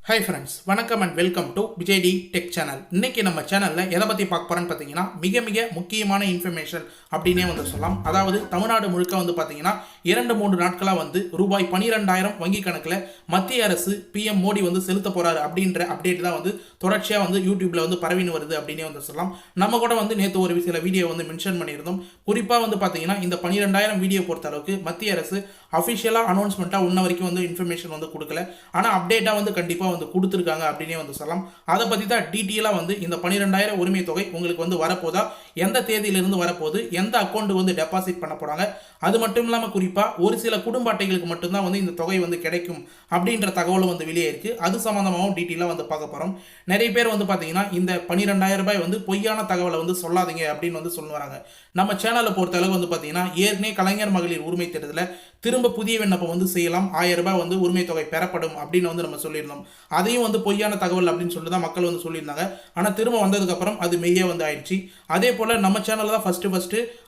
Hi friends, வணக்கம் and welcome to விஜய்டி tech channel. இன்னைக்கு நம்ம சேனலில் எதை பற்றி பார்க்க போகிறோன்னு பார்த்தீங்கன்னா மிக மிக முக்கியமான இன்ஃபர்மேஷன் அப்படின்னே சொல்லலாம். அதாவது தமிழ்நாடு முழுக்க பார்த்தீங்கன்னா 2-3 நாட்களாக ரூபாய் 12,000 வங்கி கணக்கில் மத்திய அரசு பிஎம் மோடி செலுத்த போகிறாரு அப்படின்ற அப்டேட் தான் தொடர்ச்சியாக யூடியூப்பில் பரவின்னு வருது அப்படின்னே சொல்லலாம். நம்ம கூட நேற்று ஒரு சில வீடியோ மென்ஷன் பண்ணியிருந்தோம். குறிப்பாக பார்த்தீங்கன்னா இந்த 12,000 வீடியோ பொறுத்த அளவுக்கு மத்திய அரசு அஃபிஷியலாக அனௌன்ஸ்மெண்ட்டாக இன்ன வரைக்கும் இன்ஃபர்மேஷன் கொடுக்கல. ஆனால் அப்டேட்டாக கண்டிப்பாக கொடுத்துருக்காங்க அப்படின்னே சொல்லலாம். அதை பற்றி தான் டீட்டெயிலாக இந்த 12,000 உரிமை தொகை உங்களுக்கு வரப்போதா, எந்த தேதியிலிருந்து வரப்போகுது, எந்த அக்கௌண்ட் டெபாசிட் பண்ண போகிறாங்க, அது மட்டும் இல்லாமல் குறிப்பாக ஒரு சில குடும்ப அட்டைகளுக்கு மட்டும்தான் இந்த தொகை கிடைக்கும் அப்படின்ற தகவலும் வெளியே இருக்குது. அது சம்மந்தமாகவும் டீட்டெயிலாக பார்க்க போகிறோம். நிறைய பேர் பார்த்தீங்கன்னா இந்த 12,000 ரூபாய் பொய்யான தகவலை சொல்லாதீங்க அப்படின்னு சொல்லுவாங்க. நம்ம சேனலை பொறுத்த அளவு பார்த்தீங்கன்னா ஏற்கனவே கலைஞர் மகளிர் உரிமை திட்டத்தில் திரும்ப புதிய விண்ணப்பம் செய்யலாம், 1000 ரூபாய் உரிமை தொகை பெறப்படும் அப்படின்னு நம்ம சொல்லியிருந்தோம். அதையும் பொய்யான தகவல் அப்படின்னு சொல்லி தான் மக்கள் சொல்லியிருந்தாங்க. ஆனால் திரும்ப வந்ததுக்கப்புறம் அது மெய்யே ஆயிடுச்சு. அதே போல் நம்ம சேனலில் தான் ஃபஸ்ட்டு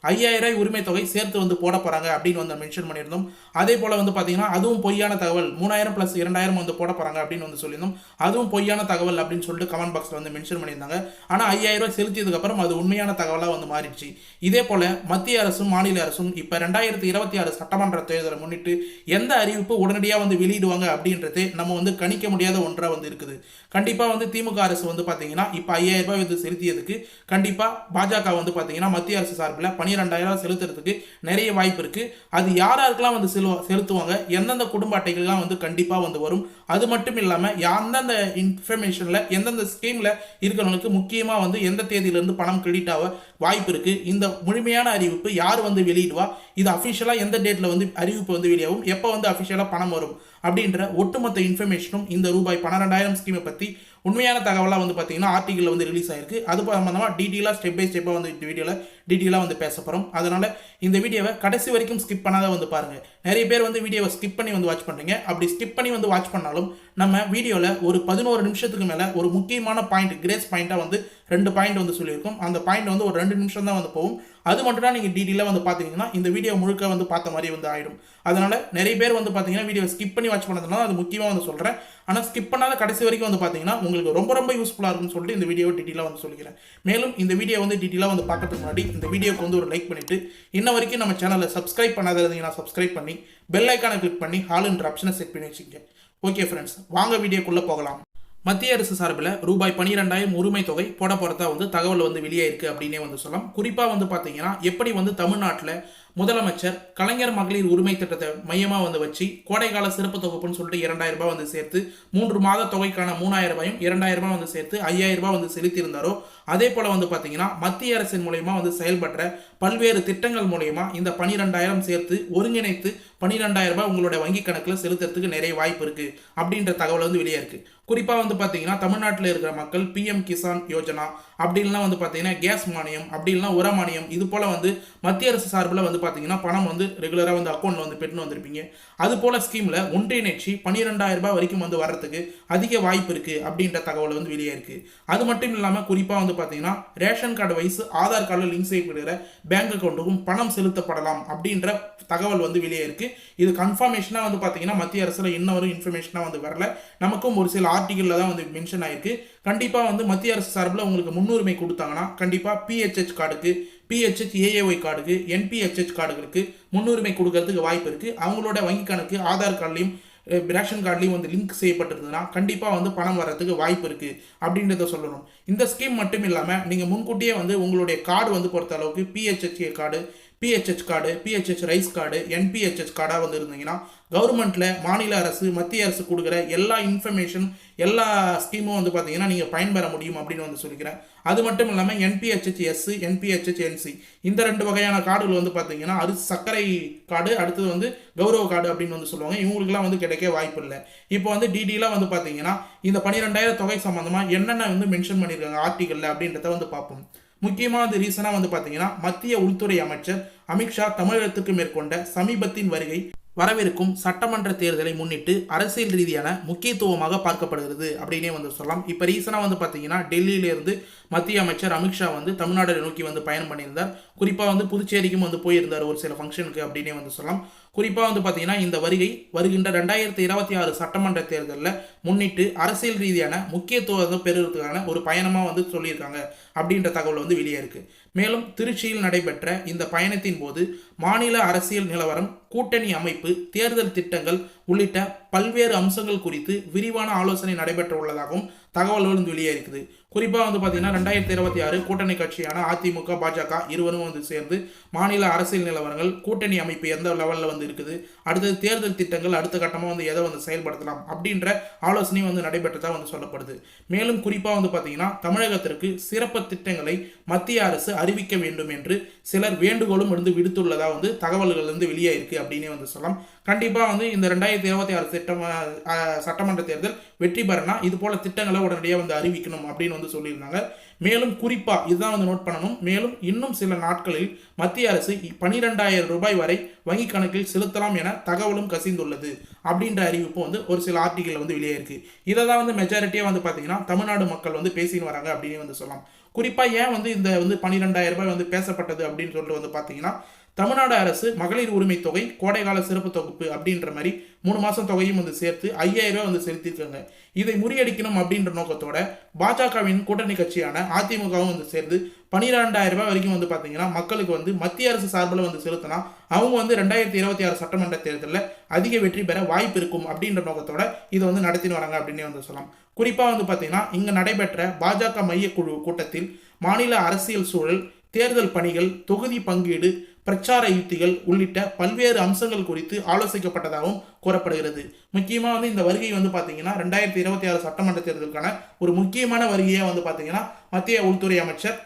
5,000 ரூபாய் உரிமை தொகை சேர்த்து போட போகிறாங்க அப்படின்னு மென்ஷன் பண்ணியிருந்தோம். அதே போல் பார்த்தீங்கன்னா அதுவும் பொய்யான தகவல், 3,000 + 2,000 போட போகிறாங்க அப்படின்னு சொல்லியிருந்தோம். அதுவும் பொய்யான தகவல் அப்படின்னு சொல்லிட்டு கமெண்ட் பாக்ஸில் மென்ஷன் பண்ணியிருந்தாங்க. ஆனால் 5,000 ரூபாய் செலுத்தியதுக்கப்புறம் அது உண்மையான தகவலாக மாறிடுச்சு. இதே போல் மத்திய அரசும் மாநில அரசும் இப்போ 2026 சட்டமன்ற தேர்தலை முன்னிட்டு எந்த அறிவிப்பு உடனடியாக வெளியிடுவாங்க அப்படின்றது நம்ம கணிக்க முடியாத ஒன்றாக இருக்குது. கண்டிப்பாக திமுக அரசு பார்த்தீங்கன்னா இப்போ 5,000 ரூபாய் செலுத்தியதுக்கு கண்டிப்பாக பாஜக பார்த்தீங்கன்னா மத்திய அரசு சார்பில் 12,000 செலுத்துறதுக்கு நிறைய வாய்ப்பு இருக்குது. அது யாருக்கெல்லாம் செலுத்துவாங்க, எந்தெந்த குடும்ப அட்டைகள்லாம் கண்டிப்பாக வரும். அது மட்டும் இல்லாமல் எந்தெந்த இன்ஃபர்மேஷனில் எந்தெந்த ஸ்கீமில் இருக்கிறவங்களுக்கு முக்கியமாக எந்த தேதியிலிருந்து பணம் கிரெடிட் ஆக வாய்ப்பு இருக்குது, இந்த முழுமையான அறிவிப்பு யார் வெளியிடுவா, இது அஃபிஷியலாக எந்த டேட்டில் அறிவிப்பு வெளியாகும், எப்போ அஃபிஷியலாக பணம் வரும் அப்படின்ற ஒட்டுமொத்த இன்ஃபர்மேஷனும் இந்த ரூபாய் 12,000 ஸ்கீமை பற்றி உண்மையான தகவலாக பார்த்தீங்கன்னா ஆர்டிகலில் ரிலீஸ் ஆயிருக்கு. அது சம்பந்தமாக டீட்டெயிலாக ஸ்டெப் பை ஸ்டெப்பாக இந்த வீடியோவில் டீட்டெயிலாக பேச போகிறோம். அதனால் இந்த வீடியோவை கடைசி வரைக்கும் ஸ்கிப் பண்ணாத பாருங்கள். நிறைய பேர் வீடியோவை ஸ்கிப் பண்ணி வாட்ச் பண்ணுறீங்க. அப்படி ஸ்கிப் பண்ணி வாட்ச் பண்ணாலும் நம்ம வீடியோவில் ஒரு 11 நிமிஷத்துக்கு மேலே ஒரு முக்கியமான பாயிண்ட், கிரேஸ் பாயிண்ட்டாக 2 பாயிண்ட் சொல்லியிருக்கோம். அந்த பாயிண்ட் ஒரு 2 நிமிஷம் தான் போகும். அது மட்டும் தான் நீங்கள் டீட்டெயிலாக பார்த்தீங்கன்னா இந்த வீடியோ முழுக்க பார்த்த மாதிரி ஆயிடும். அதனால் நிறைய பேர் பார்த்தீங்கன்னா வீடியோ ஸ்கிப் பண்ணி வாட்ச் பண்ணதுனால அது முக்கியமாக சொல்கிறேன். ஆனால் ஸ்கிப் பண்ணாத கடைசி வரைக்கும் பார்த்தீங்கன்னா உங்களுக்கு ரொம்ப ரொம்ப யூஸ்ஃபுல்லாக இருக்கும்னு சொல்லிட்டு இந்த வீடியோ டீட்டெயிலாக சொல்லிக்கிறேன். மேலும் இந்த வீடியோ டீட்டெயிலாக பார்க்கறதுக்கு முன்னாடி இந்த வீடியோக்கு ஒரு லைக் பண்ணிவிட்டு இன்ன வரைக்கும் நம்ம சேனலை சப்ஸ்கிரைப் பண்ணாத இருந்தீங்கன்னா சப்ஸ்கிரைப் பண்ணி பெல் ஐக்கானை கிளிக் பண்ணி ஆல்ன்ற ஆப்ஷனை செட் பண்ணி வச்சுக்கோங்க. ஓகே ஃப்ரெண்ட்ஸ், வாங்க வீடியோக்குள்ளே போகலாம். மத்திய அரசு சார்பில் ரூபாய் 12,000 உரிமை தொகை போட போகிறதா தகவல் வெளியே இருக்குது அப்படின்னே சொல்லலாம். குறிப்பாக பார்த்தீங்கன்னா எப்படி தமிழ்நாட்டில் முதலமைச்சர் கலைஞர் மகளிர் உரிமை திட்டத்தை மையமாக வச்சு கோடைக்கால சிறப்பு தொகுப்புன்னு சொல்லிட்டு 2,000 ரூபாய் சேர்த்து 3 மாத தொகைக்கான 3,000 ரூபாயும் 2,000 ரூபாய் சேர்த்து 5,000 ரூபாய் செலுத்தியிருந்தாரோ, அதே போல் பார்த்தீங்கன்னா மத்திய அரசின் மூலயமா செயல்படுற பல்வேறு திட்டங்கள் மூலயமா இந்த 12,000 சேர்த்து ஒருங்கிணைத்து 12,000 ரூபாய் உங்களுடைய வங்கி கணக்கில் செலுத்துறதுக்கு நிறைய வாய்ப்பு இருக்குது அப்படின்ற தகவல் வெளியே இருக்குது. குறிப்பாக பார்த்தீங்கன்னா தமிழ்நாட்டில் இருக்கிற மக்கள் பிஎம் கிசான் யோஜனா அப்படின்லாம் பார்த்தீங்கன்னா கேஸ் மானியம் அப்படின்லாம் உர மானியம் இது போல் மத்திய அரசு சார்பில் பார்த்தீங்கன்னா பணம் ரெகுலராக அக்கௌண்ட்டில் பெற்று வந்திருப்பீங்க. அது போல் ஸ்கீமில் ஒன்றிணைச்சி 12,000 ரூபாய் வரைக்கும் வர்றதுக்கு அதிக வாய்ப்பு இருக்குது அப்படின்ற தகவல் வெளியே இருக்குது. அது மட்டும் இல்லாமல் குறிப்பாக பார்த்தீங்கன்னா ரேஷன் கார்டு வயசு ஆதார் கார்டில் லிங்க் செய்யப்படுகிற பேங்க் அக்கௌண்ட்டுக்கும் பணம் செலுத்தப்படலாம் அப்படின்ற தகவல் வெளியே இருக்குது. இது கன்ஃபர்மேஷனாக பார்த்தீங்கன்னா மத்திய அரசில் இன்னொரு இன்ஃபர்மேஷனாக வரல. நமக்கும் ஒரு சில ஆர்டிகலில் தான் மென்ஷன் ஆயிருக்கு. கண்டிப்பாக மத்திய அரசு சார்பில் உங்களுக்கு முன்னுரிமை கொடுத்தாங்கன்னா கண்டிப்பாக பிஹெச்ஹெச் கார்டுக்கு, பிஹெச்ஹெச் ஏஏஒய் கார்டுக்கு, என்பிஹெச்ஹெச் கார்டுகளுக்கு முன்னுரிமை கொடுக்கறதுக்கு வாய்ப்பு இருக்குது. அவங்களோட வங்கி கணக்கு ஆதார் கார்டுலையும் ரேஷன் கார்டுலையும் லிங்க் செய்யப்பட்டிருந்ததுன்னா கண்டிப்பாக பணம் வர்றதுக்கு வாய்ப்பு இருக்குது அப்படின்றத சொல்லணும். இந்த ஸ்கீம் மட்டும் இல்லாமல் நீங்கள் முன்கூட்டியே உங்களுடைய கார்டு பொறுத்த அளவுக்கு PHHA card, PHH card, PHH rice card, NPHH கார்டாக இருந்தீங்கன்னா கவர்மெண்ட்டில் மாநில அரசு மத்திய அரசு கொடுக்குற எல்லா இன்ஃபர்மேஷன் எல்லா ஸ்கீமும் பார்த்தீங்கன்னா நீங்கள் பயன்பெற முடியும் அப்படின்னு சொல்லிக்கிறேன். அது மட்டும் இல்லாமல் என்பிஹெச்ஹெச் என்பிஹெச்ஹெச் இந்த 2 வகையான கார்டுகள் பார்த்தீங்கன்னா அரிசி சர்க்கரை கார்டு, அடுத்தது கௌரவ கார்டு அப்படின்னு சொல்லுவாங்க. இவங்களுக்குலாம் கிடைக்க வாய்ப்பு இல்லை. இப்போ டீட்டெயிலாக பார்த்தீங்கன்னா இந்த 12,000 தொகை சம்மந்தமாக என்னென்ன மென்ஷன் பண்ணியிருக்காங்க ஆர்டிகலில் அப்படின்றத பார்ப்போம். முக்கியமான ரீசனாக பார்த்தீங்கன்னா மத்திய உள்துறை அமைச்சர் அமித்ஷா தமிழகத்துக்கு மேற்கொண்ட சமீபத்தின் வருகை வரவிருக்கும் சட்டமன்ற தேர்தலை முன்னிட்டு அரசியல் ரீதியான முக்கியத்துவமாக பார்க்கப்படுகிறது அப்படின்னே சொல்லலாம். இப்போ ரீசனாக பார்த்தீங்கன்னா டெல்லியிலிருந்து மத்திய அமைச்சர் அமித்ஷா தமிழ்நாடு நோக்கி பயணம் பண்ணியிருந்தார். குறிப்பாக புதுச்சேரிக்கும் போயிருந்தார் ஒரு சில ஃபங்க்ஷனுக்கு அப்படின்னே சொல்லலாம். குறிப்பாக வந்து பார்த்தீங்கன்னா இந்த வருகை வருகின்ற 2026 சட்டமன்ற தேர்தலில் முன்னிட்டு அரசியல் ரீதியான முக்கியத்துவம் பெறுவதற்கான ஒரு பயணமாக வந்து சொல்லியிருக்காங்க அப்படின்ற தகவல் வந்து வெளியே இருக்கு. மேலும் திருச்சியில் நடைபெற்ற இந்த பயணத்தின் போது மாநில அரசியல் நிலவரம், கூட்டணி அமைப்பு, தேர்தல் திட்டங்கள் உள்ளிட்ட பல்வேறு அம்சங்கள் குறித்து விரிவான ஆலோசனை நடைபெற்ற உள்ளதாகவும் தகவல்கள் வந்து வெளியே இருக்குது. குறிப்பாக வந்து பார்த்தீங்கன்னா 2026 கூட்டணி கட்சியான அதிமுக, பாஜக இருவரும் வந்து சேர்ந்து மாநில அரசியல் நிலவரங்கள், கூட்டணி அமைப்பு எந்த லெவலில் வந்து இருக்குது, அடுத்தது தேர்தல் திட்டங்கள் அடுத்த கட்டமாக வந்து எதை வந்து செயல்படுத்தலாம் அப்படின்ற ஆலோசனையும் வந்து நடைபெற்றதாக வந்து சொல்லப்படுது. மேலும் குறிப்பாக வந்து பார்த்தீங்கன்னா தமிழகத்திற்கு சிறப்பு திட்டங்களை மத்திய அரசு அறிவிக்க வேண்டும் என்று சிலர் வேண்டுகோளும் இருந்து விடுத்துள்ளதாக வந்து தகவல்கள் வந்து வெளியே இருக்கு அப்படின்னே வந்து சொல்லலாம். கண்டிப்பாக வந்து இந்த 2026 சட்டமன்ற தேர்தல் வெற்றி பெறனா இது போல திட்டங்களை உடனடியாக வந்து அறிவிக்கணும் அப்படின்னு வந்து சொல்லியிருந்தாங்க. மேலும் குறிப்பாக இதுதான் வந்து நோட் பண்ணணும். மேலும் இன்னும் சில நாட்களில் மத்திய அரசு 12,000 ரூபாய் வரை வங்கி கணக்கில் செலுத்தலாம் என தகவலும் கசிந்துள்ளது அப்படின்ற அறிவிப்பு வந்து ஒரு சில ஆர்டிகல் வந்து வெளியே இருக்கு. இதை தான் வந்து மெஜாரிட்டியாக வந்து பார்த்தீங்கன்னா தமிழ்நாடு மக்கள் வந்து பேசின்னு வராங்க அப்படின்னு வந்து சொல்லலாம். குறிப்பாக ஏன் வந்து இந்த வந்து 12,000 ரூபாய் வந்து பேசப்பட்டது அப்படின்னு சொல்லிட்டு வந்து பார்த்தீங்கன்னா தமிழ்நாடு அரசு மகளிர் உரிமை தொகை, கோடைகால சிறப்பு தொகுப்பு அப்படின்ற மாதிரி 3 மாதம் தொகையும் வந்து சேர்த்து 5,000 ரூபாய் வந்து செலுத்தியிருக்காங்க. இதை முறியடிக்கணும் அப்படின்ற நோக்கத்தோட பாஜகவின் கூட்டணி கட்சியான அதிமுகவும் வந்து சேர்ந்து 12,000 ரூபாய் வரைக்கும் வந்து பார்த்தீங்கன்னா மக்களுக்கு வந்து மத்திய அரசு சார்பில் வந்து செலுத்தினா அவங்க வந்து 2026 சட்டமன்ற தேர்தலில் அதிக வெற்றி பெற வாய்ப்பு இருக்கும் அப்படின்ற நோக்கத்தோட இதை வந்து நடத்தின்னு வராங்க அப்படின்னே வந்து சொல்லலாம். குறிப்பாக வந்து பார்த்தீங்கன்னா இங்கே நடைபெற்ற பாஜக மையக்குழு கூட்டத்தில் மாநில அரசியல் சூழல், தேர்தல் பணிகள், தொகுதி பங்கீடு, பிரச்சார யுத்திகள் உள்ளிட்ட பல்வேறு அம்சங்கள் குறித்து ஆலோசிக்கப்பட்டதாகவும் கூறப்படுகிறது. முக்கியமாக வந்து இந்த வருகை வந்து பார்த்தீங்கன்னா 2026 சட்டமன்ற தேர்தலுக்கான ஒரு முக்கியமான வருகையாக வந்து பார்த்தீங்கன்னா மத்திய உள்துறை அமைச்சர்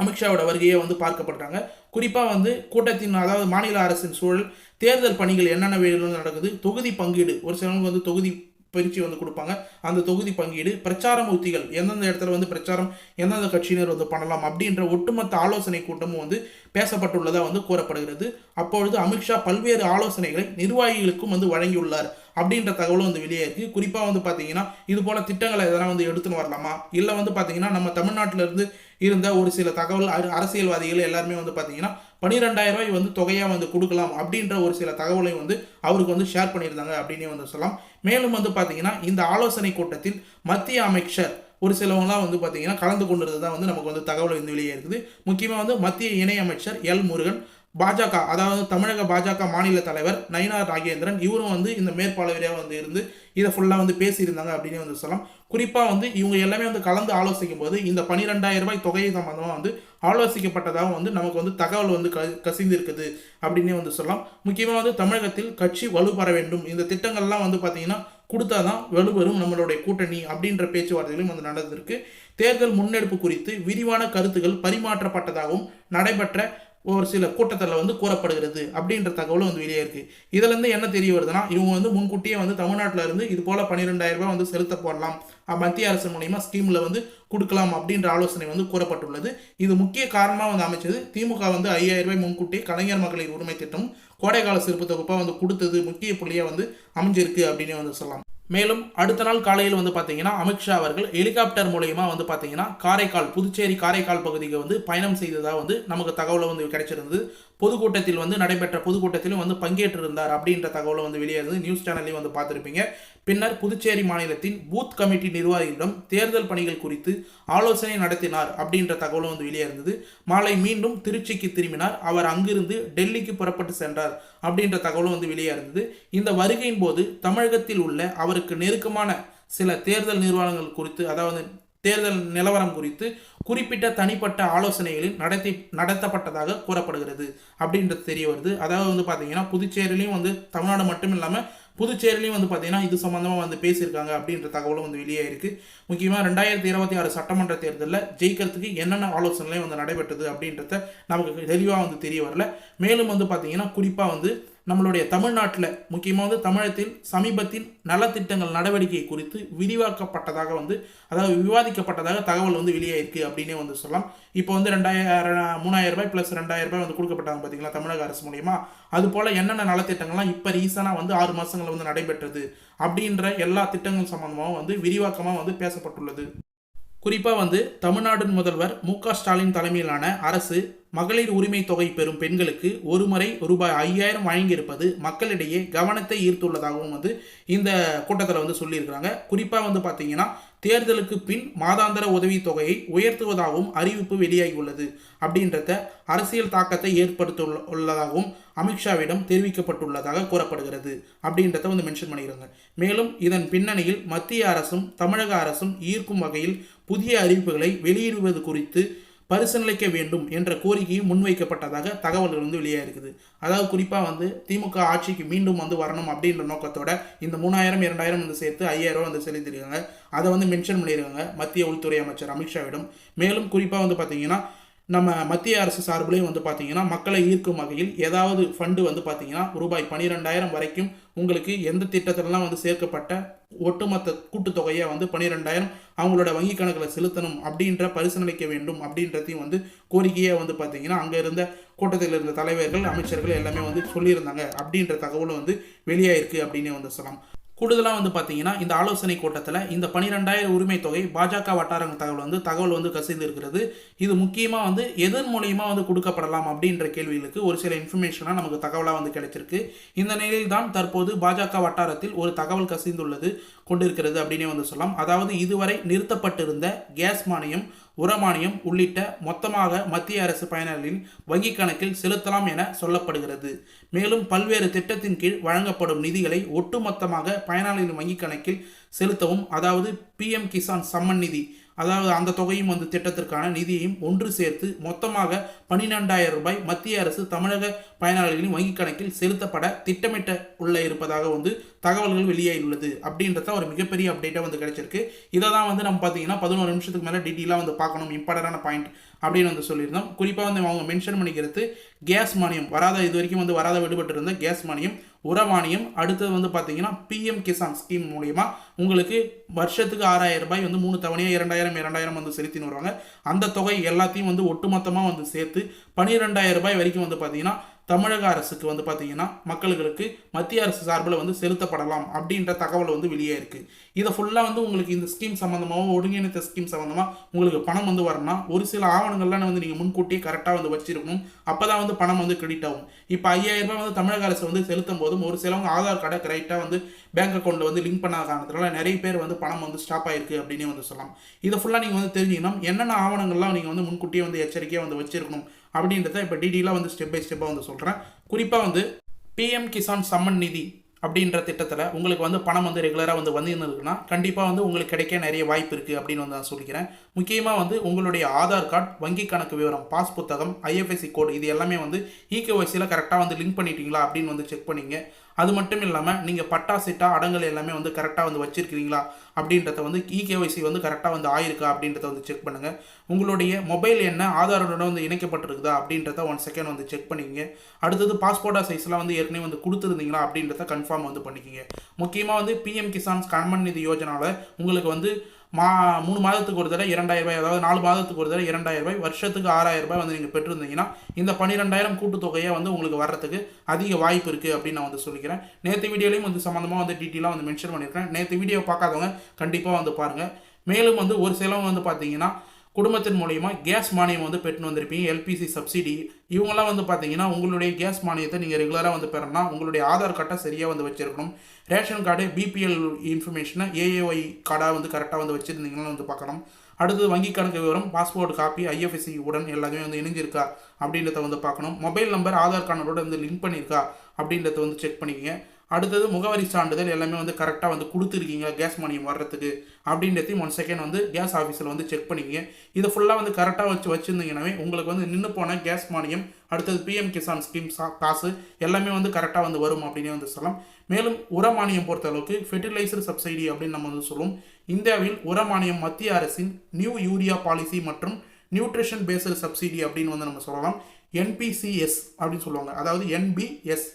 அமித்ஷாவோட வருகையை வந்து பார்க்கப்படுறாங்க. குறிப்பாக வந்து கூட்டத்தின் அதாவது மாநில அரசின் சூழல், தேர்தல் பணிகள் என்னென்ன வேலைகள் நடக்குது, தொகுதி பங்கீடு, ஒரு சிலவங்க வந்து தொகுதி பிரித்து வந்து கொடுப்பாங்க, அந்த தொகுதி பங்கீடு, பிரச்சாரம் உத்திகள், எந்தெந்த இடத்துல வந்து பிரச்சாரம் எந்தெந்த கட்சியினர் வந்து பண்ணலாம் அப்படின்ற ஒட்டுமொத்த ஆலோசனை கூட்டமும் வந்து பேசப்பட்டுள்ளதாக வந்து கூறப்படுகிறது. அப்பொழுது அமித்ஷா பல்வேறு ஆலோசனைகளை நிர்வாகிகளுக்கும் வந்து வழங்கியுள்ளார் அப்படின்ற தகவலும் வந்து வெளியே இருக்கு. குறிப்பாக வந்து பார்த்தீங்கன்னா இது போல திட்டங்களை எதனா வந்து எடுத்துன்னு வரலாமா, இல்லை வந்து பார்த்தீங்கன்னா நம்ம தமிழ்நாட்டில இருந்து இருந்த ஒரு சில தகவல் அரசியல்வாதிகள் எல்லாருமே வந்து பார்த்தீங்கன்னா 12,000 ரூபாய் வந்து தொகையாக வந்து கொடுக்கலாம் அப்படின்ற ஒரு சில தகவலை வந்து அவருக்கு வந்து ஷேர் பண்ணியிருந்தாங்க அப்படின்னே வந்து சொல்லலாம். மேலும் வந்து பார்த்தீங்கன்னா இந்த ஆலோசனை கூட்டத்தில் மத்திய அமைச்சர் ஒரு சிலவங்களாம் வந்து பார்த்தீங்கன்னா கலந்து கொண்டிருந்தது தான் வந்து நமக்கு வந்து தகவல் வந்து வெளியே இருக்குது. முக்கியமாக வந்து மத்திய இணையமைச்சர் எல் முருகன், பாஜக அதாவது தமிழக பாஜக மாநில தலைவர் நயினார் நாகேந்திரன் இவரும் வந்து இந்த மேற்பார்வையாக வந்து இருந்து இதை ஃபுல்லாக வந்து பேசியிருந்தாங்க அப்படின்னு வந்து சொல்லலாம். குறிப்பாக வந்து இவங்க எல்லாமே வந்து கலந்து ஆலோசிக்கும் போது இந்த 12,000 ரூபாய் தொகையை சம்பந்தமாக வந்து ஆலோசிக்கப்பட்டதாக வந்து நமக்கு வந்து தகவல் வந்து கசிந்திருக்குது அப்படின்னே வந்து சொல்லலாம். முக்கியமாக வந்து தமிழகத்தில் கட்சி வலுப்பெற வேண்டும், இந்த திட்டங்கள்லாம் வந்து பார்த்தீங்கன்னா கொடுத்தாதான் வலுப்பெறும் நம்மளுடைய கூட்டணி அப்படின்ற பேச்சுவார்த்தைகளும் வந்து நடந்திருக்கு. தேர்தல் முன்னெடுப்பு குறித்து விரிவான கருத்துக்கள் பரிமாற்றப்பட்டதாகவும் நடைபெற்ற ஒரு சில கூட்டத்தில் வந்து கூறப்படுகிறது அப்படின்ற தகவலும் வந்து வெளியே இருக்கு. இதுல இருந்து என்ன தெரிய வருதுன்னா இவங்க வந்து முன்கூட்டியே வந்து தமிழ்நாட்டில இருந்து இது போல 12,000 ரூபாய் வந்து செலுத்த போடலாம், மத்திய அரசு மூலியமா ஸ்கீம்ல வந்து கொடுக்கலாம் அப்படின்ற ஆலோசனை வந்து கூறப்பட்டுள்ளது. இது முக்கிய காரணமாக வந்து அமைச்சது திமுக வந்து 5,000 ரூபாய் முன்கூட்டி கலைஞர் மகளிர் உரிமை திட்டம் கோடைகால சிறப்பு தொகுப்பாக வந்து கொடுத்தது முக்கிய புள்ளியாக வந்து அமைஞ்சிருக்கு அப்படின்னு வந்து சொல்லலாம். மேலும் அடுத்த நாள் காலையில் வந்து பார்த்தீங்கன்னா அமித்ஷா அவர்கள் ஹெலிகாப்டர் மூலயமா வந்து பார்த்தீங்கன்னா காரைக்கால், புதுச்சேரி காரைக்கால் பகுதிக்கு வந்து பயணம் செய்ததாக வந்து நமக்கு தகவல் வந்து கிடைச்சிருந்தது. பொதுக்கூட்டத்தில் வந்து நடைபெற்ற பொதுக்கூட்டத்திலும் வந்து பங்கேற்றிருந்தார் அப்படின்ற தகவலும் வந்து வெளியேறது நியூஸ் சேனல்லையும் வந்து பார்த்துருப்பீங்க. பின்னர் புதுச்சேரி மாநிலத்தின் பூத் கமிட்டி நிர்வாகிகளிடம் தேர்தல் பணிகள் குறித்து ஆலோசனை நடத்தினார் அப்படின்ற தகவலும் வந்து வெளியேறது. மாலை மீண்டும் திருச்சிக்கு திரும்பினார். அவர் அங்கிருந்து டெல்லிக்கு புறப்பட்டு சென்றார் அப்படின்ற தகவலும் வந்து வெளியேறது. இந்த வருகையின் போது தமிழகத்தில் உள்ள அவருக்கு நெருக்கமான சில தேர்தல் நிர்வாகங்கள் குறித்து அதாவது தேர்தல் நிலவரம் குறித்து குறிப்பிட்ட தனிப்பட்ட ஆலோசனைகளில் நடத்தப்பட்டதாக கூறப்படுகிறது அப்படின்றது தெரிய வருது. அதாவது வந்து பார்த்தீங்கன்னா புதுச்சேரியிலையும் வந்து தமிழ்நாடு மட்டும் இல்லாமல் புதுச்சேரியிலையும் வந்து பார்த்தீங்கன்னா இது சம்பந்தமாக வந்து பேசியிருக்காங்க அப்படின்ற தகவலும் வந்து வெளியே இருக்குது. முக்கியமாக 2026 சட்டமன்ற தேர்தலில் ஜெயிக்கிறதுக்கு என்னென்ன ஆலோசனையும் வந்து நடைபெற்றது அப்படின்றத நமக்கு தெளிவாக வந்து தெரிய வரல. மேலும் வந்து பார்த்தீங்கன்னா குறிப்பாக வந்து நம்மளுடைய தமிழ்நாட்டில் முக்கியமாக வந்து தமிழகத்தில் சமீபத்தில் நலத்திட்டங்கள் நடவடிக்கை குறித்து விரிவாக்கப்பட்டதாக வந்து அதாவது விவாதிக்கப்பட்டதாக தகவல் வந்து வெளியாயிருக்கு அப்படின்னே வந்து சொல்லலாம். இப்போ வந்து 3,000 ரூபாய் ப்ளஸ் 2,000 ரூபாய் வந்து கொடுக்கப்பட்டாங்க பார்த்தீங்களா தமிழக அரசு மூலியமா. அது போல் என்னென்ன நலத்திட்டங்கள்லாம் இப்போ ரீசனாக வந்து 6 மாதங்கள் வந்து நடைபெற்றது அப்படின்ற எல்லா திட்டங்கள் சம்பந்தமாக வந்து விரிவாக்கமாக வந்து பேசப்பட்டுள்ளது. குறிப்பாக வந்து தமிழ்நாடு முதல்வர் மு.க. ஸ்டாலின் தலைமையிலான அரசு மகளிர் உரிமை தொகை பெறும் பெண்களுக்கு ஒரு முறை ரூபாய் 5000 வழங்கியிருப்பது மக்களிடையே கவனத்தை ஈர்த்துள்ளதாகவும் வந்து இந்த கூட்டத்தில் வந்து சொல்லியிருக்கிறாங்க. குறிப்பாக வந்து பார்த்தீங்கன்னா தேர்தலுக்கு பின் மாதாந்திர உதவித்தொகையை உயர்த்துவதாகவும் அறிவிப்பு வெளியாகி உள்ளது அப்படின்றத அரசியல் தாக்கத்தை ஏற்படுத்த உள்ளதாகவும் அமித்ஷாவிடம் தெரிவிக்கப்பட்டுள்ளதாக கூறப்படுகிறது அப்படின்றத வந்து மென்ஷன் பண்ணிக்கிறாங்க. மேலும் இதன் பின்னணியில் மத்திய அரசும் தமிழக அரசும் ஈர்க்கும் வகையில் புதிய அறிவிப்புகளை வெளியிடுவது குறித்து பரிசீலிக்க வேண்டும் என்ற கோரிக்கையும் முன்வைக்கப்பட்டதாக தகவல்கள் வந்து வெளியாக இருக்குது. அதாவது குறிப்பாக வந்து திமுக ஆட்சிக்கு மீண்டும் வந்து வரணும் அப்படின்ற நோக்கத்தோட இந்த 3000 2000 வந்து சேர்த்து 5000 வந்து செலுத்திருக்காங்க. அதை வந்து மென்ஷன் பண்ணியிருக்காங்க மத்திய உள்துறை அமைச்சர் அமித்ஷாவிடம். மேலும் குறிப்பாக வந்து பார்த்தீங்கன்னா நம்ம மத்திய அரசு சார்பிலையும் வந்து பார்த்தீங்கன்னா மக்களை ஈர்க்கும் வகையில் ஏதாவது ஃபண்டு வந்து பார்த்தீங்கன்னா ரூபாய் 12000 வரைக்கும் உங்களுக்கு எந்த திட்டத்திலலாம் வந்து சேர்க்கப்பட்ட ஒட்டுமொத்த கூட்டுத்தொகையை வந்து 12000 அவங்களோட வங்கி கணக்கில் செலுத்தணும் அப்படின்ற பரிசீலிக்க வேண்டும் அப்படின்றதையும் வந்து கோரிக்கையாக வந்து பார்த்தீங்கன்னா அங்கே இருந்த கூட்டத்தில் இருந்த தலைவர்கள் அமைச்சர்கள் எல்லாமே வந்து சொல்லியிருந்தாங்க அப்படின்ற தகவலும் வந்து வெளியாயிருக்கு அப்படின்னு வந்து சொல்லலாம். கூடுதலாக வந்து பார்த்தீங்கன்னா இந்த ஆலோசனை கூட்டத்தில் இந்த 12000 உரிமை தொகை பாஜக வட்டாரங்கள் தகவல் வந்து கசிந்து இருக்கிறது. இது முக்கியமாக வந்து எதன் மூலியமாக வந்து கொடுக்கப்படலாம் அப்படின்ற கேள்விகளுக்கு ஒரு சில இன்ஃபர்மேஷனாக நமக்கு தகவலாக வந்து கிடைச்சிருக்கு. இந்த நிலையில் தான் தற்போது பாஜக வட்டாரத்தில் ஒரு தகவல் கசிந்துள்ளது கொண்டிருக்கிறது அப்படின்னே வந்து சொல்லலாம். அதாவது இதுவரை நிறுத்தப்பட்டிருந்த கேஸ் மானியம், உரமானியம் உள்ளிட்ட மொத்தமாக மத்திய அரசு பயனாளிகளின் வங்கி கணக்கில் செலுத்தலாம் என சொல்லப்படுகிறது. மேலும் பல்வேறு திட்டத்தின் கீழ் வழங்கப்படும் நிதிகளை ஒட்டுமொத்தமாக பயனாளிகளின் வங்கி கணக்கில் செலுத்தவும், அதாவது PM கிசான் சம்மன் நிதி, அதாவது அந்த தொகையும் வந்து திட்டத்திற்கான நிதியையும் ஒன்று சேர்த்து மொத்தமாக 12000 ரூபாய் மத்திய அரசு தமிழக பயனாளிகளின் வங்கி கணக்கில் செலுத்தப்பட திட்டமிட்ட உள்ள இருப்பதாக வந்து தகவல்கள் வெளியாகியுள்ளது அப்படின்றத ஒரு மிகப்பெரிய அப்டேட்டாக வந்து கிடைச்சிருக்கு. இதை தான் வந்து நம்ம பார்த்தீங்கன்னா 11 நிமிஷத்துக்கு மேலே டீட்டெயிலாக வந்து பார்க்கணும், இம்பார்ட்டண்டான பாயிண்ட் அப்படின்னு வந்து சொல்லியிருந்தோம். குறிப்பாக வந்து அவங்க மென்ஷன் பண்ணிக்கிறது கேஸ் மானியம் இது வரைக்கும் வந்து வராத விடுபட்டு இருந்த கேஸ் மானியம், உரமானியம், அடுத்தது வந்து பார்த்தீங்கன்னா PM கிசான் ஸ்கீம் மூலியமா உங்களுக்கு வருஷத்துக்கு 6000 ரூபாய் வந்து 3 தவணையாக 2000 வந்து செலுத்தின்னு வருவாங்க. அந்த தொகை எல்லாத்தையும் வந்து ஒட்டுமொத்தமாக வந்து சேர்த்து 12000 ரூபாய் வரைக்கும் வந்து பார்த்தீங்கன்னா தமிழக அரசுக்கு வந்து பார்த்தீங்கன்னா மக்களுக்கு மத்திய அரசு சார்பில் வந்து செலுத்தப்படலாம் அப்படின்ற தகவல் வந்து வெளியே இருக்குது. இதை ஃபுல்லாக வந்து உங்களுக்கு இந்த ஸ்கீம் சம்மந்தமாக ஒருங்கிணைத்த ஸ்கீம் சம்மந்தமாக உங்களுக்கு பணம் வந்து வரணும்னா ஒரு சில ஆவணங்கள்லாம் வந்து நீங்கள் முன்கூட்டியே கரெக்டாக வந்து வச்சிருக்கணும். அப்போ தான் வந்து பணம் வந்து கிரெடிட் ஆகும். இப்போ 5000 ரூபாய் வந்து தமிழக அரசு வந்து செலுத்தும் போதும் ஒரு சிலவங்க ஆதார் கார்டை கரெக்டாக வந்து பேங்க் அக்கௌண்ட்டில் வந்து லிங்க் பண்ணாத காரணத்தினால நிறைய பேர் வந்து பணம் வந்து ஸ்டாப் ஆயிருக்கு அப்படின்னு வந்து சொல்லலாம். இதை ஃபுல்லாக நீங்கள் வந்து தெரிஞ்சுக்கணும். என்னென்ன ஆவணங்கள்லாம் நீங்கள் வந்து முன்கூட்டியே வந்து எச்சரிக்கையாக வந்து வச்சிருக்கணும் அப்படின்றத இப்போ டீட்டெயிலாக வந்து ஸ்டெப் பை ஸ்டெப்பாக வந்து சொல்கிறேன். குறிப்பாக வந்து PM கிசான் சம்மன் நிதி அப்படின்ற திட்டத்தில் உங்களுக்கு வந்து பணம் வந்து ரெகுலராக வந்து வந்துருக்குன்னா கண்டிப்பாக வந்து உங்களுக்கு கிடைக்க நிறைய வாய்ப்பு இருக்குது அப்படின்னு வந்து நான் சொல்லிக்கிறேன். முக்கியமாக வந்து உங்களுடைய ஆதார் கார்டு, வங்கி கணக்கு விவரம், பாஸ் புத்தகம், IFSC கோடு இது எல்லாமே வந்து EKYCயில் கரெக்டாக வந்து லிங்க் பண்ணிட்டீங்களா அப்படின்னு வந்து செக் பண்ணிங்க. அது மட்டும் இல்லாமல் நீங்கள் பட்டா சிட்டா அடங்கல் எல்லாமே வந்து கரெக்டாக வந்து வச்சிருக்கிறீங்களா அப்படின்றத வந்து EKYC வந்து கரெக்டாக வந்து ஆயிருக்கா அப்படின்றத வந்து செக் பண்ணுங்கள். உங்களுடைய மொபைல் என்ன ஆதாரோட வந்து இணைக்கப்பட்டிருக்குதா அப்படின்றத 1 செகண்ட் வந்து செக் பண்ணிக்கங்க. அடுத்தது பாஸ்போர்ட்டா சைஸ்லாம் வந்து ஏற்கனவே வந்து கொடுத்துருந்தீங்களா அப்படின்றத கன்ஃபார்ம் வந்து பண்ணிக்கோங்க. முக்கியமாக வந்து PM கிசான் சம்மன் நிதி யோஜனாவில் உங்களுக்கு வந்து 3 மாதத்துக்கு ஒரு தடவை 2000 ரூபாய், அதாவது 4 மாதத்துக்கு ஒரு தடவை 2000 ரூபாய், வருஷத்துக்கு 6000 ரூபாய் வந்து நீங்கள் பெற்றிருந்தீங்கன்னா இந்த 12000 கூட்டுத்தொகையை வந்து உங்களுக்கு வர்றதுக்கு அதிக வாய்ப்பு இருக்குது அப்படின்னு நான் வந்து சொல்லிக்கிறேன். நேற்று வீடியோலையும் வந்து சம்மந்தமாக வந்து டீட்டெயிலாக வந்து மென்ஷன் பண்ணியிருக்கேன். நேற்று வீடியோ பார்க்காதவங்க கண்டிப்பாக வந்து பாருங்கள். மேலும் வந்து ஒரு சிலவங்க வந்து பார்த்தீங்கன்னா குடும்பத்தின் மூலியமாக கேஸ் மானியம் வந்து பெற்று வந்திருப்பீங்க, LPG சப்சிடி. இவங்கெல்லாம் வந்து பார்த்தீங்கன்னா உங்களுடைய கேஸ் மானியத்தை நீங்கள் ரெகுலராக வந்து பெறணும்னா உங்களுடைய ஆதார் கார்டை சரியாக வந்து வச்சிருக்கணும். ரேஷன் கார்டு, BPL இன்ஃபர்மேஷனை AAY கார்டாக வந்து கரெக்டாக வந்து வச்சுருந்தீங்கன்னா வந்து பார்க்கணும். அடுத்தது வங்கி கணக்கு விவரம், பாஸ்போர்ட் காப்பி, IFSC உடன் எல்லாமே வந்து இணைஞ்சிருக்கா அப்படின்றத வந்து பார்க்கணும். மொபைல் நம்பர் ஆதார் கார்டோட வந்து லிங்க் பண்ணியிருக்கா அப்படின்றத வந்து செக் பண்ணிக்கங்க. அடுத்தது முகவரி சான்றிதழ் எல்லாமே வந்து கரெக்டாக வந்து கொடுத்துருக்கீங்க கேஸ் மானியம் வர்றதுக்கு அப்படின்றதையும் 1 செகண்ட் வந்து கேஸ் ஆஃபீஸில் வந்து செக் பண்ணிக்கங்க. இதை ஃபுல்லாக வந்து கரெக்டாக வச்சுருந்தீங்கன்னாவே உங்களுக்கு வந்து நின்று போன கேஸ் மானியம், அடுத்தது PM கிசான் ஸ்கீம் காசு எல்லாமே வந்து கரெக்டாக வந்து வரும் அப்படின்னு வந்து சொல்லலாம். மேலும் உரமானியம் பொறுத்த அளவுக்கு ஃபெர்டிலைசர் சப்சிடி அப்படின்னு நம்ம வந்து சொல்லுவோம். இந்தியாவில் உரமானியம் மத்திய அரசின் நியூ யூரியா பாலிசி மற்றும் நியூட்ரிஷன் பேஸ்டு சப்சிடி அப்படின்னு வந்து நம்ம சொல்லலாம். NPCS அப்படின்னு சொல்லுவாங்க, அதாவது NBS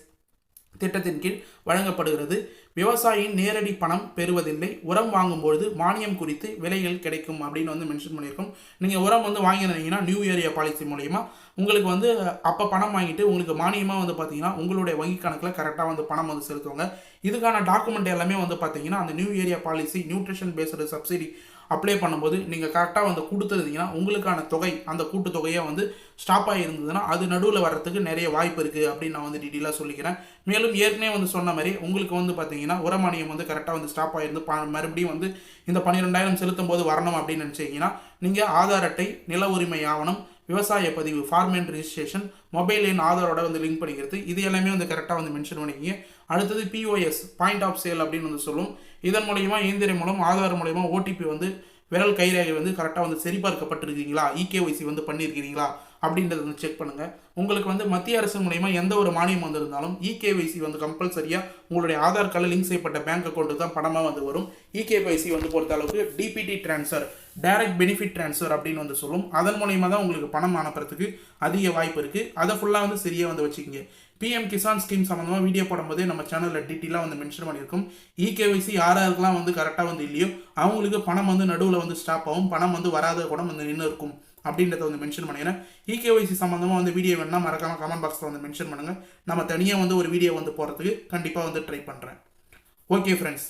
திட்டத்தின் கீழ் வழங்கப்படுகிறது. விவசாயியின் நேரடி பணம் பெறுவதில்லை, உரம் வாங்கும்பொழுது மானியம் குறித்து விலைகள் கிடைக்கும் அப்படின்னு வந்து மென்ஷன் பண்ணியிருக்கோம். நீங்கள் உரம் வந்து வாங்கினீங்கன்னா நியூ ஏரியா பாலிசி மூலயமா உங்களுக்கு வந்து அப்போ பணம் வாங்கிட்டு உங்களுக்கு மானியமாக வந்து பார்த்தீங்கன்னா உங்களுடைய வங்கி கணக்கில் கரெக்டாக வந்து பணம் வந்து செலுத்துவாங்க. இதுக்கான டாக்குமெண்ட் எல்லாமே வந்து பார்த்தீங்கன்னா அந்த new area policy, nutrition based subsidy apply பண்ணும்போது நீங்கள் கரெக்டாக வந்து கொடுத்துருந்தீங்கன்னா உங்களுக்கான தொகை அந்த கூட்டுத்தொகையாக வந்து ஸ்டாப் ஆகியிருந்ததுன்னா அது நடுவில் வர்றதுக்கு நிறைய வாய்ப்பு இருக்குது அப்படின்னு நான் வந்து டீட்டெயிலாக சொல்லிக்கிறேன். மேலும் ஏற்கனவே வந்து சொன்ன மாதிரி உங்களுக்கு வந்து பார்த்தீங்கன்னா உரமானியம் வந்து கரெக்டாக வந்து ஸ்டாப் ஆகிருந்து மறுபடியும் வந்து இந்த 12,000 செலுத்தும் போது வரணும் அப்படின்னு நினச்சிங்கன்னா நீங்கள் ஆதார் அட்டை, நில உரிமை ஆவணம், விவசாய பதிவு, ஃபார்ம் அண்ட் ரிஜிஸ்ட்ரேஷன், மொபைல் எண் ஆதாரோட வந்து லிங்க் பண்ணிக்கிறது, இது எல்லாமே வந்து கரெக்டாக வந்து மென்ஷன் பண்ணிக்கிங்க. அடுத்தது POS பாயிண்ட் ஆஃப் சேல் அப்படின்னு வந்து சொல்லும். இதன் மூலயமா இயந்திரம் மூலம் ஆதார் மூலயமா OTP வந்து விரல் கைரேகை வந்து கரெக்டாக வந்து சரிபார்க்கப்பட்டிருக்கீங்களா, EKYC வந்து பண்ணியிருக்கிறீங்களா அப்படின்றத வந்து செக் பண்ணுங்கள். உங்களுக்கு வந்து மத்திய அரசு மூலயமா எந்த ஒரு மானியம் வந்திருந்தாலும் EKYC வந்து கம்பல்சரியாக உங்களுடைய ஆதார் கார்டில் லிங்க் செய்யப்பட்ட பேங்க் அக்கௌண்ட்டு தான் பணமாக வந்து வரும். EKYC வந்து பொறுத்த அளவுக்கு DPT transfer, direct benefit transfer அப்படின்னு வந்து சொல்லும். அதன் மூலயமா தான் உங்களுக்கு பணம் அனுப்புறதுக்கு அதிக வாய்ப்பு இருக்குது. அதை ஃபுல்லாக வந்து சரியாக வந்து வச்சுக்கிங்க. PM கிசான் ஸ்கீம் சம்மந்தமாக வீடியோ போடும்போதே நம்ம சேனலில் டீட்டெயிலாக வந்து மென்ஷன் பண்ணியிருக்கோம். EKYC யாராருக்கெல்லாம் வந்து கரெக்டாக வந்து இல்லையோ அவங்களுக்கு பணம் வந்து நடுவில் வந்து ஸ்டாப் ஆகும், பணம் வந்து வராத கூட வந்து நின்று இருக்கும் அப்படின்றத வந்து மென்ஷன் பண்ணிக்கிறேன். EKYC சம்மந்தமாக வந்து வீடியோ வேணுன்னா மறக்காமல் கமெண்ட் பாக்ஸில் வந்து மென்ஷன் பண்ணுங்கள். நம்ம தனியாக வந்து ஒரு வீடியோ வந்து போகிறதுக்கு கண்டிப்பாக வந்து ட்ரை பண்ணுறேன். ஓகே ஃப்ரெண்ட்ஸ்,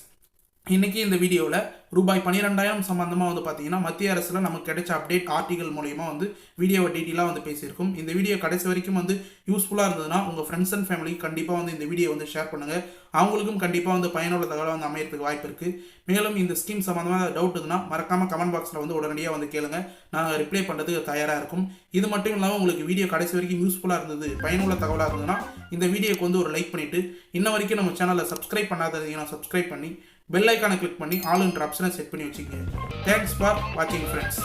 இன்றைக்கி இந்த வீடியோவில் ரூபாய் 12,000 சம்மந்தமாக வந்து பார்த்தீங்கன்னா மத்திய அரசில் நமக்கு கிடைச்ச அப்டேட் ஆர்டிகல் மூலயமா வந்து வீடியோவை டீட்டெயிலாக வந்து பேசியிருக்கும். இந்த வீடியோ கடைசி வரைக்கும் வந்து யூஸ்ஃபுல்லாக இருந்ததுன்னா உங்கள் ஃப்ரெண்ட்ஸ் அண்ட் ஃபேமிலிக்கு கண்டிப்பாக வந்து இந்த வீடியோ வந்து ஷேர் பண்ணுங்கள். அவங்களுக்கும் கண்டிப்பாக வந்து பயனுள்ள தகவலை வந்து அமையறதுக்கு வாய்ப்பு இருக்குது. மேலும் இந்த ஸ்கீம் சம்மந்தமாக டவுட் இருக்குன்னா மறக்காமல் கமெண்ட் பாக்ஸில் வந்து உடனடியாக வந்து கேளுங்க, நாங்கள் ரிப்ளை பண்ணுறதுக்கு தயாராக இருக்கும். இது மட்டும் இல்லாமல் உங்களுக்கு வீடியோ கடைசி வரைக்கும் யூஸ்ஃபுல்லாக இருந்தது, பயனுள்ள தகவலாக இருந்ததுன்னா இந்த வீடியோக்கு வந்து ஒரு லைக் பண்ணிவிட்டு இன்ன வரைக்கும் நம்ம சேனலை சப்ஸ்கிரைப் பண்ணாதீங்கன்னா சப்ஸ்கிரைப் பண்ணி பெல் ஐக்கானை கிளிக் பண்ணி ஆல் என்ற ஆப்ஷனை செட் பண்ணி வச்சுக்கோங்க. தேங்க்ஸ் ஃபார் வாட்சிங் ஃப்ரெண்ட்ஸ்.